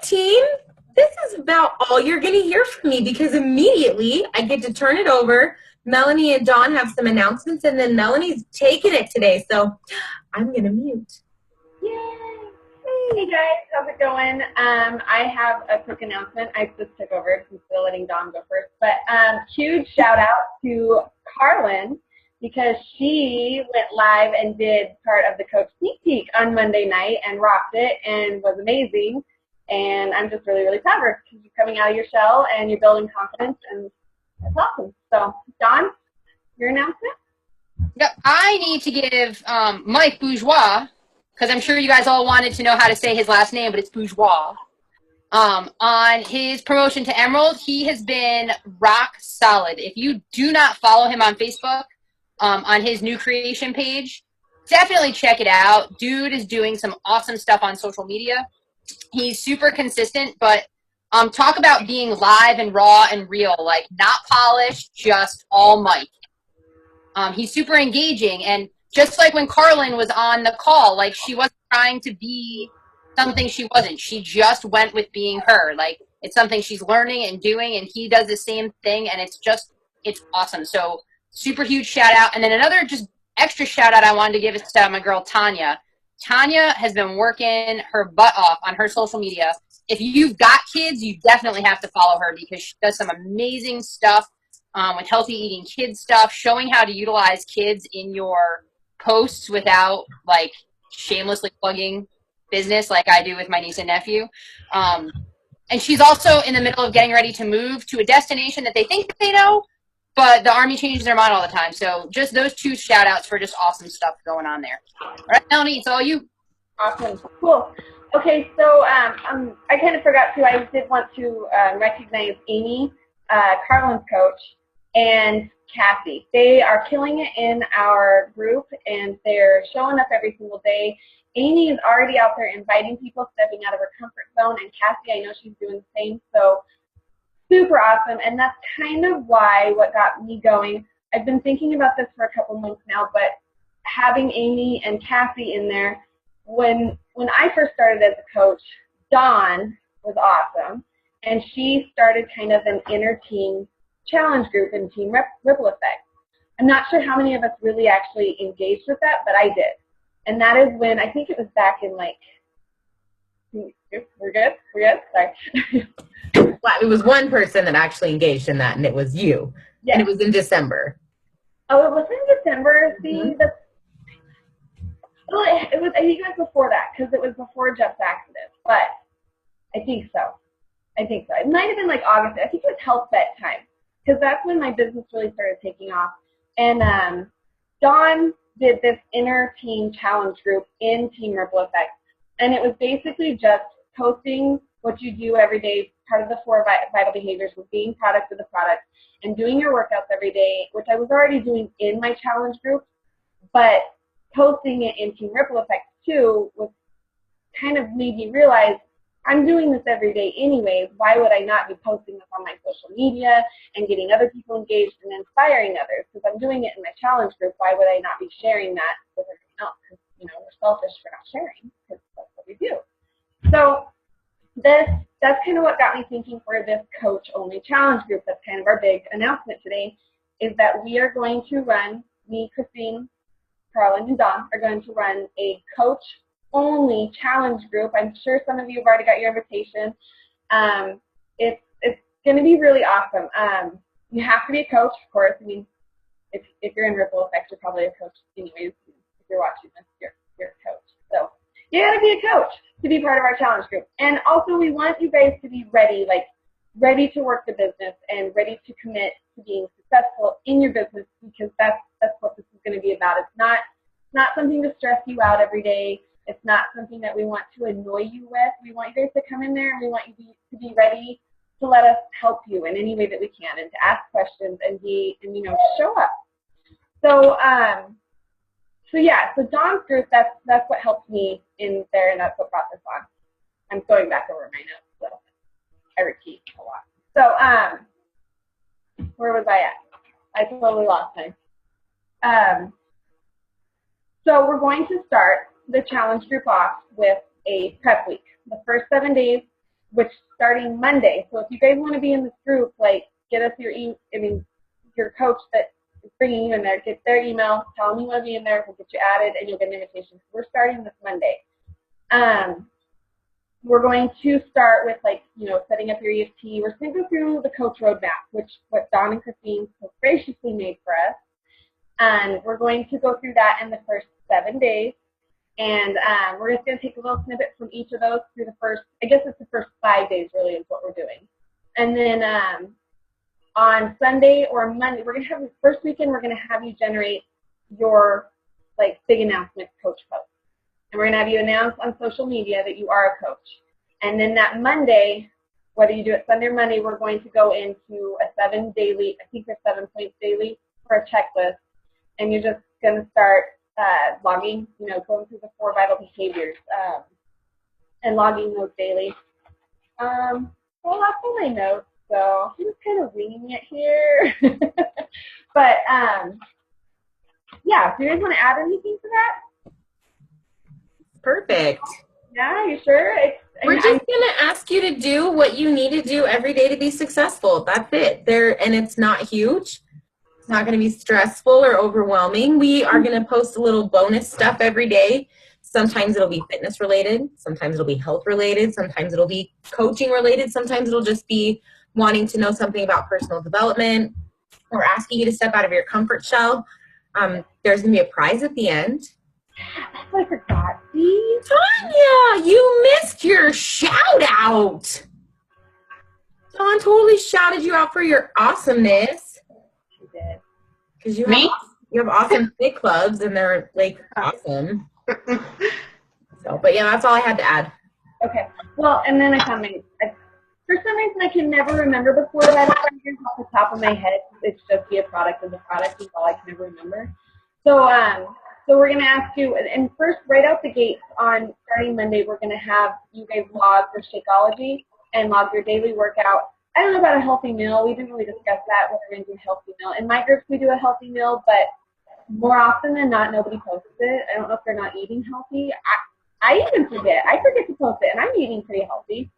teen. This is about all you're going to hear from me because immediately I get to turn it over. Melanie and Dawn have some announcements, and then Melanie's taking it today, so I'm going to mute. Yay! Hey guys, how's it going? I have a quick announcement. I just took over instead of letting Dawn go first. But huge shout out to Carlin because she went live and did part of the Coach Sneak Peek on Monday night and rocked it and was amazing. And I'm just really, really proud of her because you're coming out of your shell and you're building confidence, and that's awesome. So, Dawn, your announcement? Yep, I need to give Mike Bourgeois, because I'm sure you guys all wanted to know how to say his last name, but it's Bourgeois. On his promotion to Emerald, he has been rock solid. If you do not follow him on Facebook, on his new creation page, definitely check it out. Dude is doing some awesome stuff on social media. He's super consistent, but talk about being live and raw and real, like not polished, just all Mike. He's super engaging, and just like when Carlin was on the call, like she wasn't trying to be something she wasn't. She just went with being her. Like it's something she's learning and doing, and he does the same thing, and it's awesome. So super huge shout out. And then another just extra shout out I wanted to give is to my girl Tanya. Tanya has been working her butt off on her social media. If you've got kids, you definitely have to follow her because she does some amazing stuff with healthy eating kids stuff, showing how to utilize kids in your posts without like shamelessly plugging business like I do with my niece and nephew. And she's also in the middle of getting ready to move to a destination that they think they know, but the Army changes their mind all the time. So just those two shout outs for just awesome stuff going on there. All right, Melanie, it's all you. Awesome. Cool. Okay, so I kind of forgot to. I did want to recognize Amy, Carlin's coach, and Cassie. They are killing it in our group, and they're showing up every single day. Amy is already out there inviting people, stepping out of her comfort zone, and Cassie, I know she's doing the same. So super awesome, and that's kind of why what got me going. I've been thinking about this for a couple months now, but having Amy and Cassie in there, when I first started as a coach, Dawn was awesome, and she started kind of an inner team challenge group in Team Ripple Effect. I'm not sure how many of us really actually engaged with that, but I did. And that is when, I think it was back in like, we're good? Sorry. Well, it was one person that actually engaged in that, and it was you. Yes. And it was in December. Oh, it was in December. See, that's, well, it was, I think it was before that, because it was before Jeff's accident, but I think so. It might have been like August. I think it was Health Bet time, because that's when my business really started taking off. And Dawn did this inner team challenge group in Team Ripple Effect, and it was basically just posting what you do every day. Part of the 4 vital behaviors was being product of the product and doing your workouts every day, which I was already doing in my challenge group, but posting it in Team Ripple Effect too was kind of made me realize I'm doing this every day anyways. Why would I not be posting this on my social media and getting other people engaged and inspiring others? Because I'm doing it in my challenge group. Why would I not be sharing that with everyone else? Because, we're selfish for not sharing because that's what we do. So that's kind of what got me thinking for this coach-only challenge group. That's kind of our big announcement today, is that we are going to run, me, Christine, Carlin, and Dawn are going to run a coach-only challenge group. I'm sure some of you have already got your invitation. It's going to be really awesome. You have to be a coach, of course. I mean, if you're in Ripple Effect, you're probably a coach anyways. If you're watching this, you're a coach. So you got to be a coach to be part of our challenge group. And also, we want you guys to be ready, ready to work the business and ready to commit to being successful in your business, because that's what this is going to be about. It's not something to stress you out every day. It's not something that we want to annoy you with. We want you guys to come in there, and we want you to be ready to let us help you in any way that we can, and to ask questions and to show up. So Dawn's group, that's what helped me in there, and that's what brought this on. I'm going back over my notes, so I repeat a lot. So where was I at? I totally lost time. So we're going to start the challenge group off with a prep week. The first 7 days, which starting Monday. So if you guys want to be in this group, like get us your coach that is bringing you in there, get their email, tell them you want to be in there, we'll get you added, and you'll get an invitation. We're starting this Monday. We're going to start with setting up your EFT. We're going to go through the coach roadmap, which what Dawn and Christine so graciously made for us. And we're going to go through that in the first 7 days. And we're just going to take a little snippet from each of those through the first 5 days really is what we're doing. And then on Sunday or Monday, we're going to have the first weekend, we're going to have you generate your big announcement coach post. And we're going to have you announce on social media that you are a coach. And then that Monday, whether you do it Sunday or Monday, we're going to go into a 7 daily, I think there's 7 points daily for a checklist. And you're just going to start logging, going through the 4 vital behaviors and logging those daily. Well, that's all my notes, so I'm just kind of winging it here. But, yeah, do you guys want to add anything to that? Perfect. Yeah, you sure? We're just going to ask you to do what you need to do every day to be successful. That's it. And it's not huge. It's not going to be stressful or overwhelming. We are going to post a little bonus stuff every day. Sometimes it'll be fitness related. Sometimes it'll be health related. Sometimes it'll be coaching related. Sometimes it'll just be wanting to know something about personal development or asking you to step out of your comfort shell. There's going to be a prize at the end. I forgot. See? Tanya, you missed your shout out. Dawn totally shouted you out for your awesomeness. She did. Because you have awesome fit clubs and they're awesome. But yeah, that's all I had to add. Okay. Well, and then I found for some reason I can never remember the 4 vital behaviors off the top of my head. It's just be a product of the product is all I can ever remember. So we're going to ask you, and first, right out the gates on starting Monday, we're going to have you guys log your Shakeology and log your daily workout. I don't know about a healthy meal. We didn't really discuss that, whether we're going to do a healthy meal. In my groups, we do a healthy meal, but more often than not, nobody posts it. I don't know if they're not eating healthy. I even forget. I forget to post it, and I'm eating pretty healthy.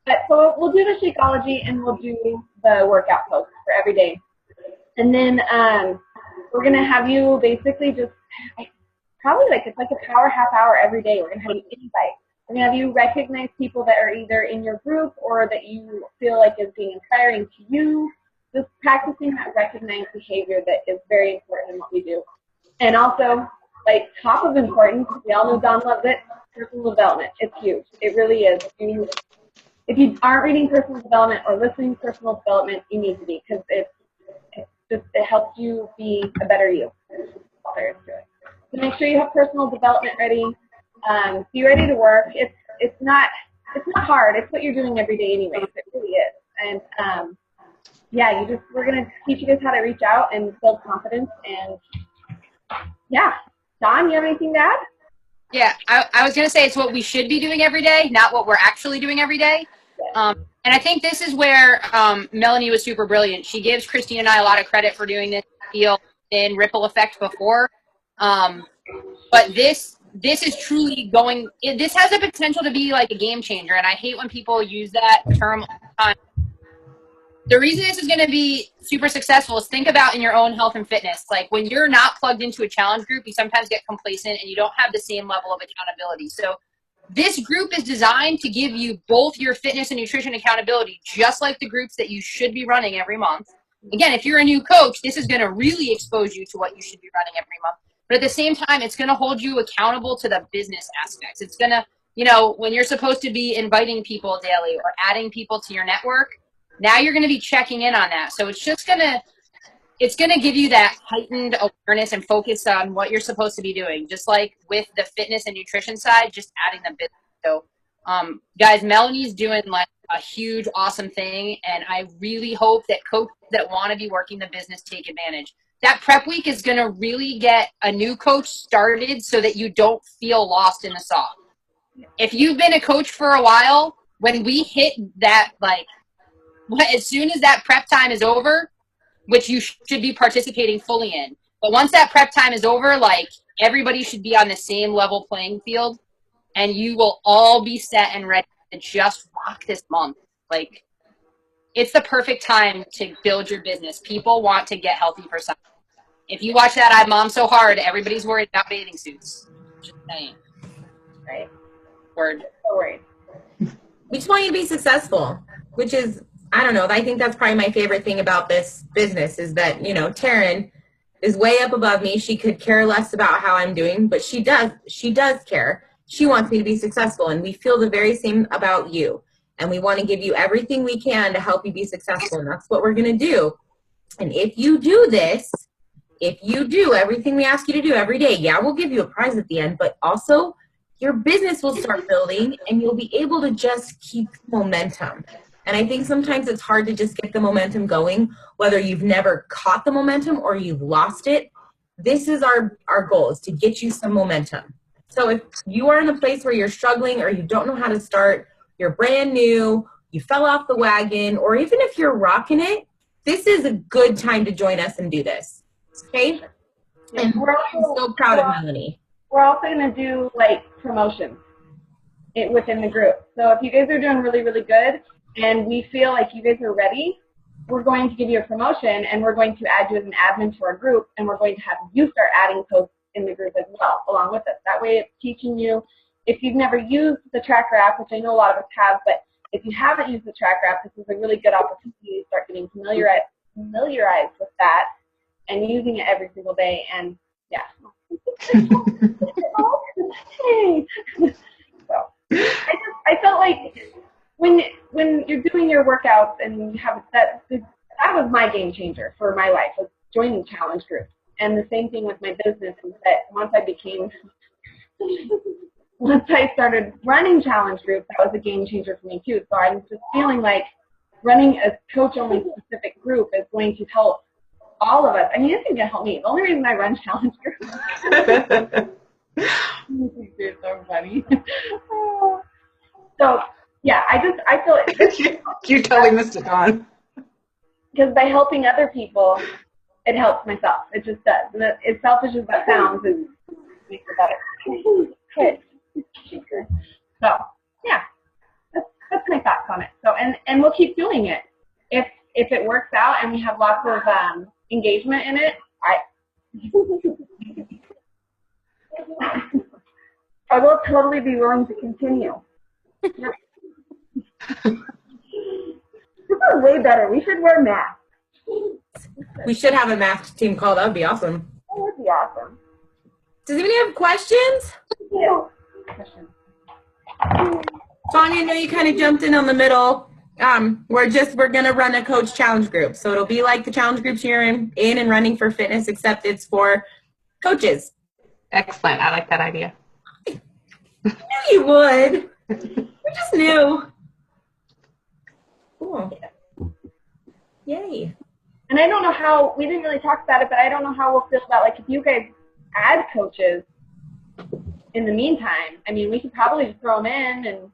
But so we'll do the Shakeology, and we'll do the workout posts for every day. And then we're going to have you basically just probably it's like a power half hour every day. We're going to have you invite. We're going to have you recognize people that are either in your group or that you feel like is being inspiring to you. Just practicing that recognized behavior that is very important in what we do. And also, top of importance, we all know Dawn loves it, personal development. It's huge. It really is. If you aren't reading personal development or listening to personal development, you need to be, because it helps you be a better you. That's all there is to it. So make sure you have personal development ready. Be ready to work. It's not hard. It's what you're doing every day anyways. It really is. And yeah, we're gonna teach you guys how to reach out and build confidence. And yeah, Dawn, you have anything to add? Yeah, I was gonna say it's what we should be doing every day, not what we're actually doing every day. And I think this is where Melanie was super brilliant. She gives Christine and I a lot of credit for doing this deal in Ripple Effect before. But this is truly this has the potential to be like a game changer. And I hate when people use that term all the time. The reason this is going to be super successful is think about in your own health and fitness. Like when you're not plugged into a challenge group, you sometimes get complacent and you don't have the same level of accountability. So this group is designed to give you both your fitness and nutrition accountability, just like the groups that you should be running every month. Again, if you're a new coach, this is going to really expose you to what you should be running every month. But at the same time, it's going to hold you accountable to the business aspects. It's going to, when you're supposed to be inviting people daily or adding people to your network, now you're going to be checking in on that. So it's just going to give you that heightened awareness and focus on what you're supposed to be doing. Just like with the fitness and nutrition side, just adding the business. So guys, Melanie's doing a huge, awesome thing. And I really hope that coaches that want to be working the business take advantage. That prep week is going to really get a new coach started so that you don't feel lost in the sauce. If you've been a coach for a while, when we hit that, as soon as that prep time is over, which you should be participating fully in, but once that prep time is over, everybody should be on the same level playing field, and you will all be set and ready to to just rock this month. Like, it's the perfect time to build your business. People want to get healthy for something. If you watch that I Mom So Hard, everybody's worried about bathing suits. Just saying. Right? Word. So worried. We just want you to be successful, which is, I don't know, I think that's probably my favorite thing about this business is that, you know, Taryn is way up above me. She could care less about how I'm doing, but she does care. She wants me to be successful, and we feel the very same about you. And we want to give you everything we can to help you be successful, and that's what we're going to do. And if you do this, if you do everything we ask you to do every day, yeah, we'll give you a prize at the end, but also your business will start building and you'll be able to just keep momentum. And I think sometimes it's hard to just get the momentum going, whether you've never caught the momentum or you've lost it. This is our goal, is to get you some momentum. So if you are in a place where you're struggling or you don't know how to start, you're brand new, you fell off the wagon, or even if you're rocking it, this is a good time to join us and do this. Okay? And I'm so proud of Melanie. We're also going to do, like, promotions within the group. So if you guys are doing really, really good and we feel like you guys are ready, we're going to give you a promotion and we're going to add you as an admin to our group, and we're going to have you start adding posts in the group as well, along with us. That way it's teaching you, if you've never used the Tracker app, which I know a lot of us have, but if you haven't used the Tracker app, this is a really good opportunity to start getting familiarized with that and using it every single day. And yeah. So I felt like when you're doing your workouts and you have that was my game changer for my life, was joining challenge groups. And the same thing with my business is that once I started running challenge groups, that was a game changer for me too. So I'm just feeling like running a coach-only specific group is going to help all of us. I mean, it's going to help me. The only reason I run challenge groups is so funny. So, yeah, I feel it. You're telling this to Dawn. Because by helping other people, it helps myself. It just does. And as selfish as that sounds, it makes it better. Good. So, yeah, that's my thoughts on it. So, and we'll keep doing it. If it works out and we have lots of engagement in it, I will totally be willing to continue. This is way better. We should wear masks. We should have a masked team call. That would be awesome. That would be awesome. Does anybody have questions? Yeah. Tanya, I know you kind of jumped in on the middle. We're gonna run a coach challenge group. So it'll be like the challenge groups you're in and running for fitness, except it's for coaches. Excellent. I like that idea. I knew you would. We just knew. Cool. Yay. And I don't know how, we didn't really talk about it, but I don't know how we'll feel about, like, if you guys add coaches in the meantime. I mean, we could probably just throw them in and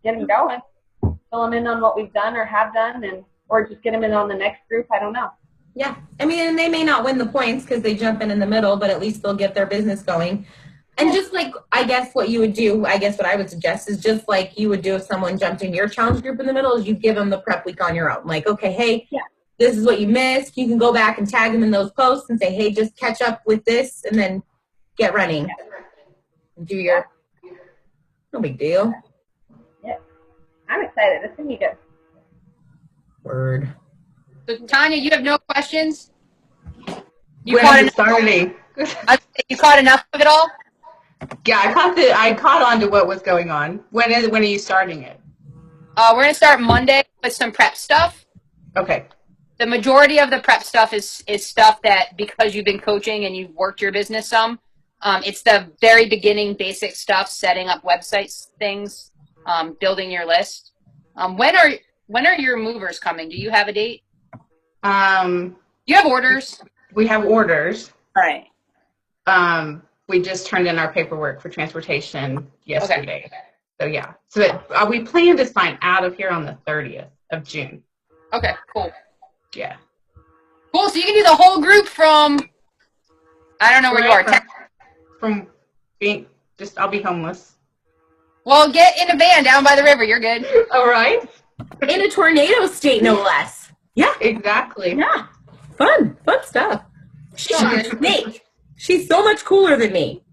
get them going. Fill them in on what we've done or have done, or just get them in on the next group. I don't know. Yeah. I mean, and they may not win the points because they jump in the middle, but at least they'll get their business going. And just like, I guess what you would do, I guess what I would suggest is just like you would do if someone jumped in your challenge group in the middle, is you give them the prep week on your own. Like, okay, hey, this is what you missed. You can go back and tag them in those posts and say, hey, just catch up with this and then get running. Do your, no big deal. Yeah. I'm excited. It's going to be good. Word. So, Tanya, you have no questions? You When caught is it enough? starting? You caught enough of it all? Yeah, I caught on to what was going on. When are you starting it? We're going to start Monday with some prep stuff. Okay. The majority of the prep stuff is stuff that, because you've been coaching and you've worked your business some, it's the very beginning basic stuff, setting up websites, things, building your list. When are your movers coming? Do you have a date? You have orders? We have orders. All right. We just turned in our paperwork for transportation yesterday. Okay. So yeah. So we plan to sign out of here on the 30th of June. Okay, cool. Yeah. Cool. So you can do the whole group from, I don't know where you are. From being, I'll be homeless. Well, get in a van down by the river. You're good. All right. In a tornado state, no less. Yeah, Exactly. yeah. Fun stuff. She's Fun. a snake. She's so much cooler than me.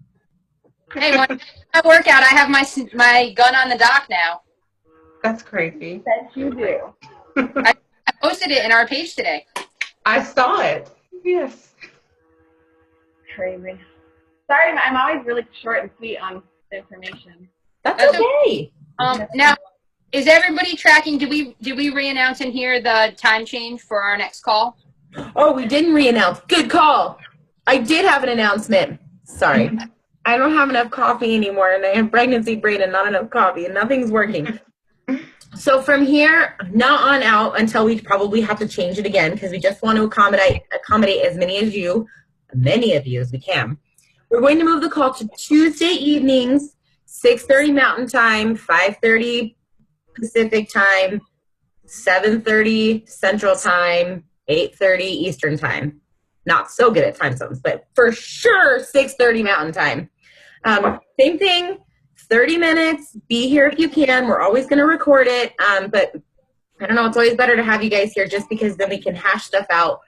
Hey, when I work out, I have my gun on the dock now. That's crazy. That you do. I posted it in our page today. I saw it. Yes. Crazy. Sorry, I'm always really short and sweet on the information. That's That's okay. Now, is everybody tracking? Did we re-announce in here the time change for our next call? Oh, we didn't re-announce. Good call. I did have an announcement. Sorry. I don't have enough coffee anymore, and I have pregnancy brain and not enough coffee, and nothing's working. So from here, not on out until we probably have to change it again, because we just want to accommodate as many of you as we can. We're going to move the call to Tuesday evenings, 6:30 Mountain Time, 5:30 Pacific Time, 7:30 Central Time, 8:30 Eastern Time. Not so good at time zones, but for sure 6:30 Mountain Time. Same thing, 30 minutes. Be here if you can. We're always going to record it, but I don't know. It's always better to have you guys here just because then we can hash stuff out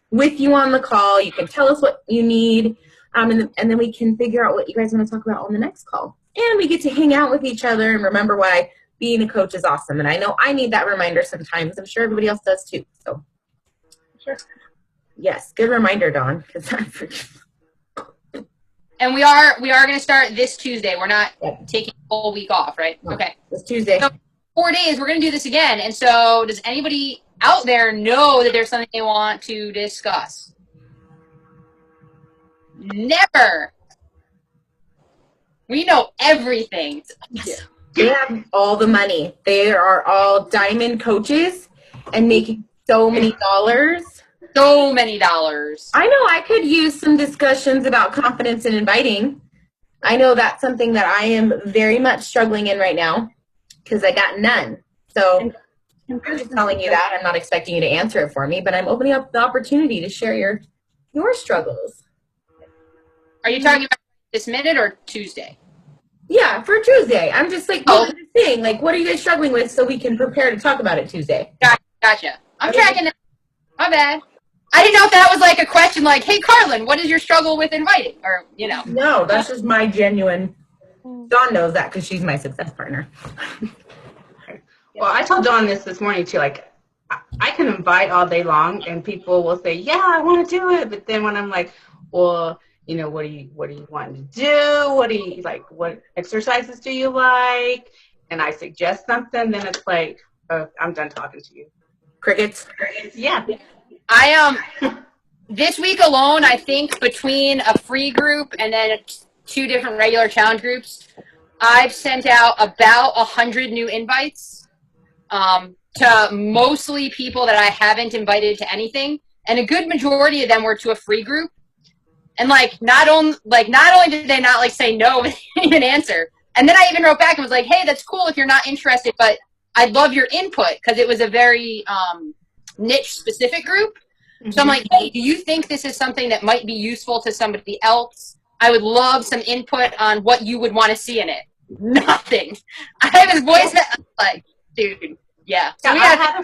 with you on the call. You can tell us what you need, and then we can figure out what you guys want to talk about on the next call. And we get to hang out with each other and remember why being a coach is awesome. And I know I need that reminder sometimes. I'm sure everybody else does too. So, Sure. yes, good reminder, Dawn, because I forget. And we are going to start this Tuesday. We're not taking a whole week off, right? No. Okay. It's Tuesday. So 4 days, we're going to do this again. And so does anybody out there know that there's something they want to discuss? Never. We know everything. Yes. They have all the money. They are all diamond coaches and making so many dollars. So many dollars. I know I could use some discussions about confidence in inviting. I know that's something that I am very much struggling in right now because I got none. So I'm just telling you that. I'm not expecting you to answer it for me, but I'm opening up the opportunity to share your struggles. Are you talking about this minute or Tuesday? Yeah, for Tuesday. I'm just like, Oh. saying, like, what are you guys struggling with so we can prepare to talk about it Tuesday? Gotcha. I'm tracking that. My bad. I didn't know if that was like a question like, hey, Carlin, what is your struggle with inviting? Or, you know. No, that's just my genuine. Dawn knows that because she's my success partner. Well, I told Dawn this morning too. Like, I can invite all day long, and people will say, "Yeah, I want to do it." But then when I'm like, "Well, you know, what do you want to do? What do you like? What exercises do you like?" And I suggest something, then it's like, "Oh, I'm done talking to you." Crickets. Yeah. This week alone, I think between a free group and then 2 different regular challenge groups, I've sent out about 100 new invites to mostly people that I haven't invited to anything, and a good majority of them were to a free group. And not only did they not say no with an answer, and then I even wrote back and was like, "Hey, that's cool if you're not interested, but I'd love your input," because it was a very niche specific group. So I'm like, hey, do you think this is something that might be useful to somebody else? I would love some input on what you would want to see in it. Nothing. I have his voice like, dude, yeah. So I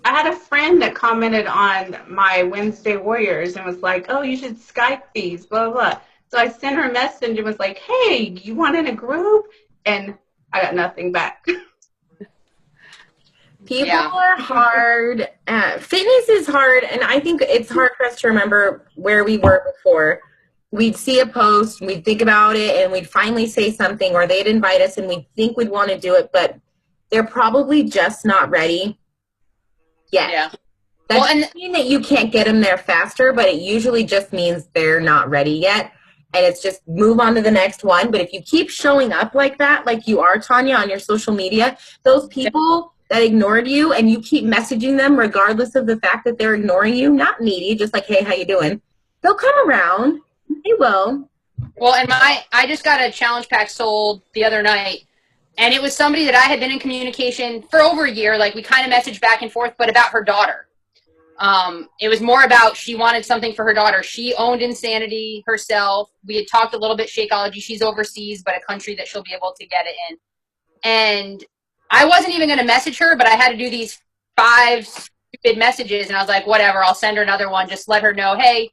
had a friend that commented on my Wednesday Warriors and was like, "Oh, you should Skype these, blah, blah." So I sent her a message and was like, "Hey, you want in a group?" And I got nothing back. People are hard. Fitness is hard, and I think it's hard for us to remember where we were before. We'd see a post, we'd think about it, and we'd finally say something, or they'd invite us, and we'd think we'd want to do it, but they're probably just not ready yet. Yeah. That doesn't mean that you can't get them there faster, but it usually just means they're not ready yet. And it's just move on to the next one. But if you keep showing up like that, like you are, Tanya, on your social media, those people that ignored you and you keep messaging them regardless of the fact that they're ignoring you, not needy, just like, hey, how you doing? They'll come around. They will. Well, and I just got a challenge pack sold the other night, and it was somebody that I had been in communication for over a year. Like, we kind of messaged back and forth, but about her daughter. It was more about she wanted something for her daughter. She owned Insanity herself. We had talked a little bit Shakeology. She's overseas, but a country that she'll be able to get it in. And I wasn't even going to message her, but I had to do these 5 stupid messages. And I was like, whatever, I'll send her another one. Just let her know, hey,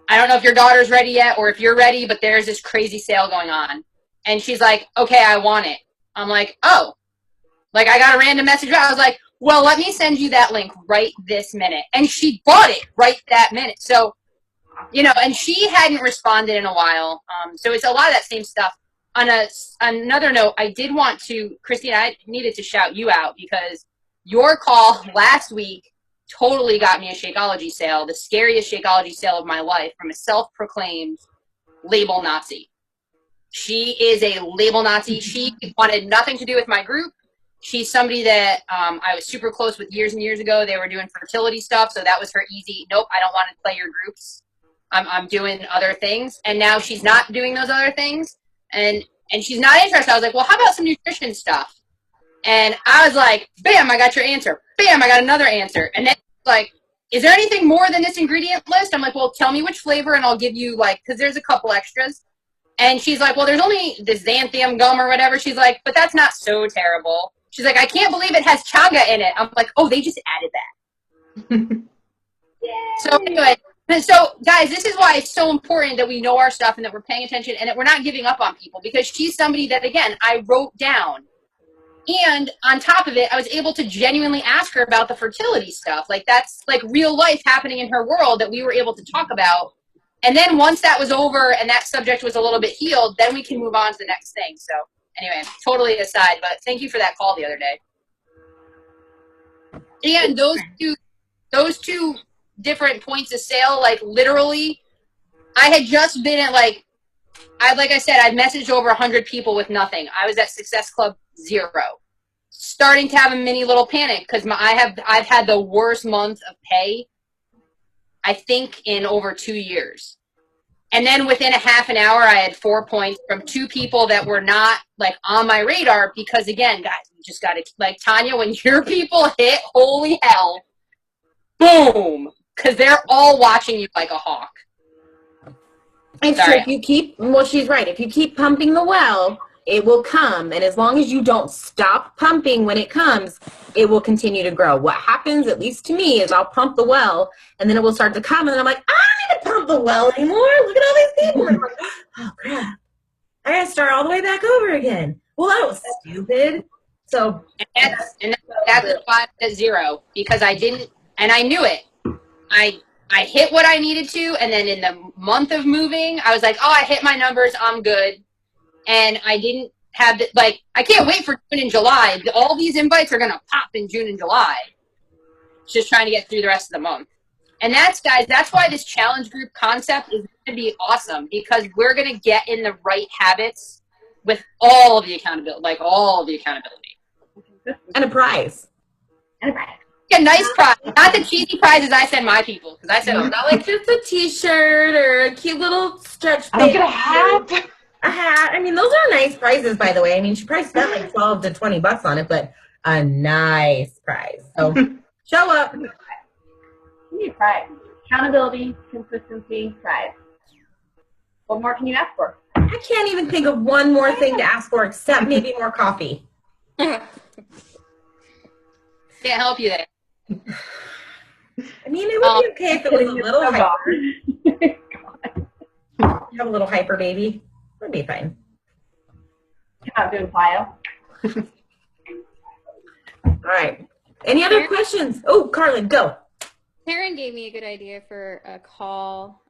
I don't know if your daughter's ready yet or if you're ready, but there's this crazy sale going on. And she's like, okay, I want it. I'm like, oh. Like, I got a random message. I was like, well, let me send you that link right this minute. And she bought it right that minute. So, you know, and she hadn't responded in a while. So it's a lot of that same stuff. On another note, I did want to, Christine, I needed to shout you out because your call last week totally got me a Shakeology sale, the scariest Shakeology sale of my life, from a self-proclaimed label Nazi. She is a label Nazi. She wanted nothing to do with my group. She's somebody that I was super close with years and years ago. They were doing fertility stuff, so that was her easy, nope, I don't want to play your groups. I'm doing other things. And now she's not doing those other things, and she's not interested. I was like, well, how about some nutrition stuff? And I was like, bam, I got your answer. Bam, I got another answer. And then like, is there anything more than this ingredient list? I'm like, well, tell me which flavor and I'll give you, like, because there's a couple extras. And she's like, well, there's only this xanthium gum or whatever. She's like, but that's not so terrible. She's like, I can't believe it has chaga in it. I'm like, oh, they just added that. So anyway, so guys, this is why it's so important that we know our stuff and that we're paying attention and that we're not giving up on people, because she's somebody that, again, I wrote down. And on top of it, I was able to genuinely ask her about the fertility stuff. Like, that's like real life happening in her world that we were able to talk about. And then once that was over and that subject was a little bit healed, then we can move on to the next thing. So anyway, totally aside, but thank you for that call the other day. And those two different points of sale, like literally, I had just been at like I said, I'd messaged over 100 people with nothing. I was at Success Club 0, starting to have a mini little panic because I've had the worst month of pay, I think, in over 2 years. And then within a half an hour, I had 4 points from 2 people that were not like on my radar because, again, guys, we just got to, like, Tanya, when your people hit, holy hell, boom, because they're all watching you like a hawk. And so if you keep, well, she's right. If you keep pumping the well, it will come. And as long as you don't stop pumping when it comes, it will continue to grow. What happens, at least to me, is I'll pump the well and then it will start to come. And then I'm like, I don't need to pump the well anymore. Look at all these people. And I'm like, oh, crap. I got to start all the way back over again. Well, that was stupid. So that's why I'm at 0, because I didn't, and I knew it. I hit what I needed to, and then in the month of moving, I was like, oh, I hit my numbers, I'm good. And I didn't have, like, I can't wait for June and July. All these invites are going to pop in June and July. Just trying to get through the rest of the month. And that's, guys, that's why this challenge group concept is going to be awesome, because we're going to get in the right habits with all of the accountability, like all of the accountability. And a prize. And a prize. A nice prize, not the cheesy prizes I send my people, because I send them. Not like just a T-shirt or a cute little stretch. I don't get a hat. A hat. I mean, those are nice prizes, by the way. I mean, she probably spent like $12 to $20 on it, but a nice prize. So show up. You need a prize. Accountability, consistency, prize. What more can you ask for? I can't even think of one more thing to ask for except maybe more coffee. Can't help you there. I mean, it would be okay if it was a little hyper. You have a little hyper baby. It would be fine. Not doing plyo. All right. Any other questions? Oh, Carlin, go. Taryn gave me a good idea for a call.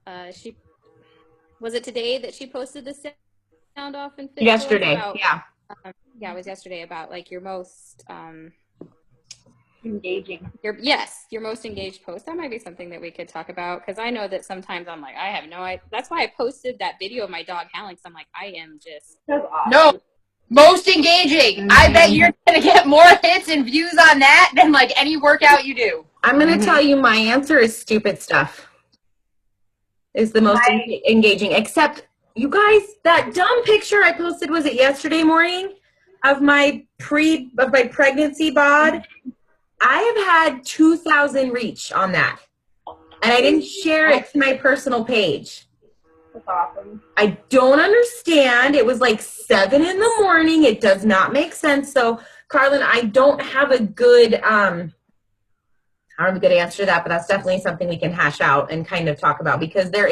Was it today that she posted the sound off and Yesterday, about, yeah. Yeah, it was yesterday, about like your most Engaging. your most engaged post. That might be something that we could talk about, because I know that sometimes I'm like, I have no idea. That's why I posted that video of my dog howling. I'm like, I am just That's awesome. No, most engaging. I bet you're going to get more hits and views on that than like any workout you do. I'm going to tell you my answer is stupid stuff. Is the most engaging. Except, you guys, that dumb picture I posted, was it yesterday morning, of my pregnancy bod? I have had 2,000 reach on that. And I didn't share it to my personal page. That's awesome. I don't understand. It was like 7 in the morning. It does not make sense. So, Carlin, I don't have a good answer to that, but that's definitely something we can hash out and kind of talk about, because there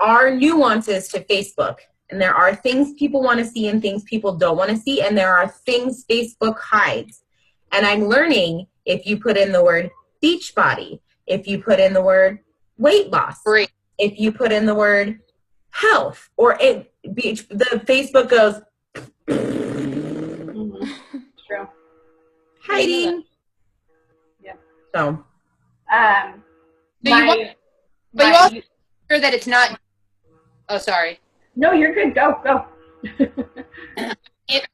are nuances to Facebook, and there are things people want to see and things people don't want to see, and there are things Facebook hides. And I'm learning, if you put in the word beach body, if you put in the word weight loss, Great. if you put in the word health, or the Facebook goes True. hiding. Yeah. So you also sure that it's not. Oh, sorry. No, you're good. Go.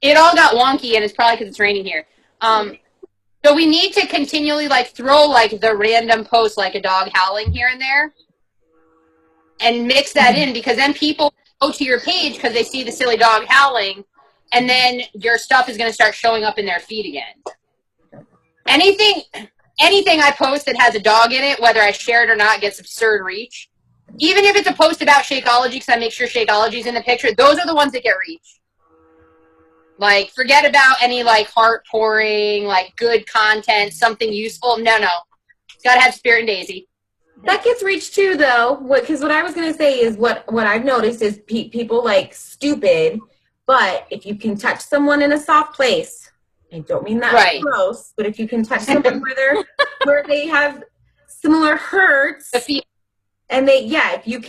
It all got wonky, and it's probably because it's raining here. So we need to continually throw the random post, like a dog howling here and there, and mix that in, because then people go to your page because they see the silly dog howling, and then your stuff is going to start showing up in their feed again. Anything I post that has a dog in it, whether I share it or not, gets absurd reach. Even if it's a post about Shakeology, because I make sure Shakeology is in the picture, those are the ones that get reach. Forget about any heart pouring, good content, something useful. No. It's got to have Spirit and Daisy. that gets reached too, though. Because what I was going to say is what I've noticed is people like stupid, but if you can touch someone in a soft place, I don't mean that Right. gross, but if you can touch someone where they have similar hurts, and if you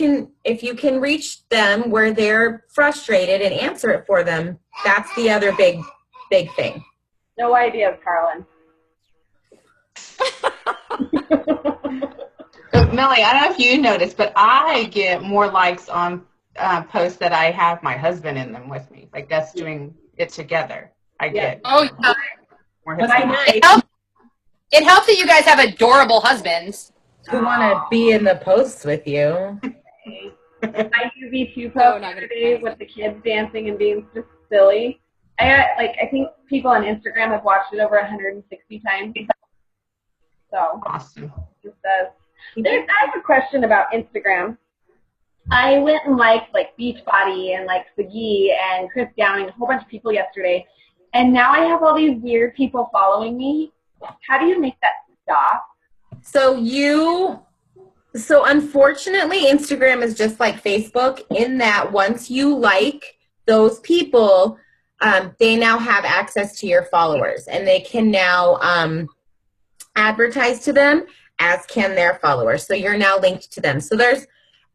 can reach them where they're frustrated and answer it for them, that's the other big thing. No ideas, Carlin. Melly, I don't know if you noticed, but I get more likes on posts that I have my husband in them with me. That's doing it together. I get. Oh, yeah. More But hits. It helps that you guys have adorable husbands. who want to be in the posts with you. I do V2 Oh, post not gonna today pass. with the kids dancing and being just silly. I think people on Instagram have watched it over 160 times. So Awesome. it does. I have a question about Instagram. I went and liked Beachbody and Sagi and Chris Downing, a whole bunch of people yesterday, and now I have all these weird people following me. How do you make that stop? So unfortunately, Instagram is just like Facebook in that once you like those people, they now have access to your followers, and they can now advertise to them, as can their followers. So you're now linked to them. So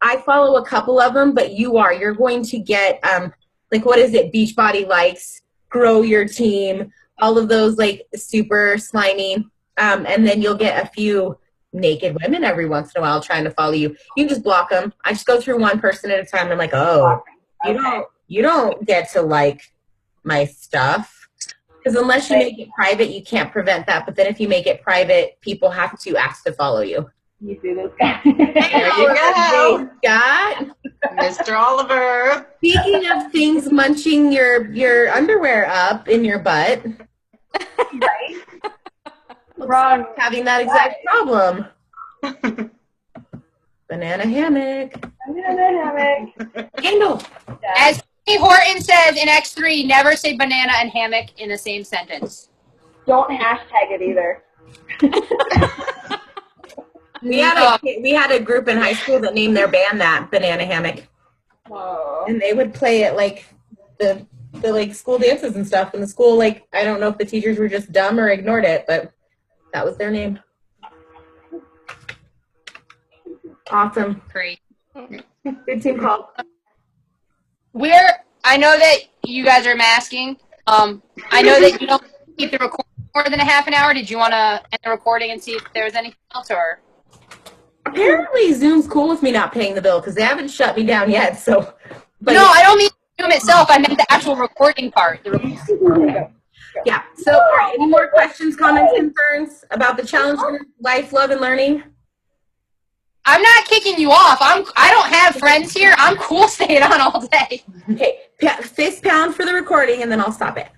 I follow a couple of them, but you're going to get what is it? Beachbody likes, Grow Your Team, all of those super slimy, and then you'll get a few naked women every once in a while trying to follow you. You can just block them. I just go through one person at a time. And I'm like, oh, you don't get to like my stuff, because unless you make it private, you can't prevent that. But then if you make it private, people have to ask to follow you. You do this. There you go. Scott. Mr. Oliver. Speaking of things munching your underwear up in your butt, Right? Wrong. having that exact problem. Banana hammock. Handle. As Steve Horton says in X3, never say banana and hammock in the same sentence. Don't hashtag it either. We had a group in high school that named their band that, Banana Hammock. Oh. And they would play it the school dances and stuff. And the school, I don't know if the teachers were just dumb or ignored it, but that was their name. Awesome. Great. Good team call. I know that you guys are masking. I know that you don't keep the recording more than a half an hour. Did you want to end the recording and see if there was anything else, or? Apparently Zoom's cool with me not paying the bill because they haven't shut me down yet. So, but No, I don't mean Zoom itself. I meant the actual recording part. yeah. So, all right, any more questions, comments, concerns about the challenge in life, love, and learning? I'm not kicking you off. I don't have friends here. I'm cool staying on all day. Okay, fist pound for the recording, and then I'll stop it.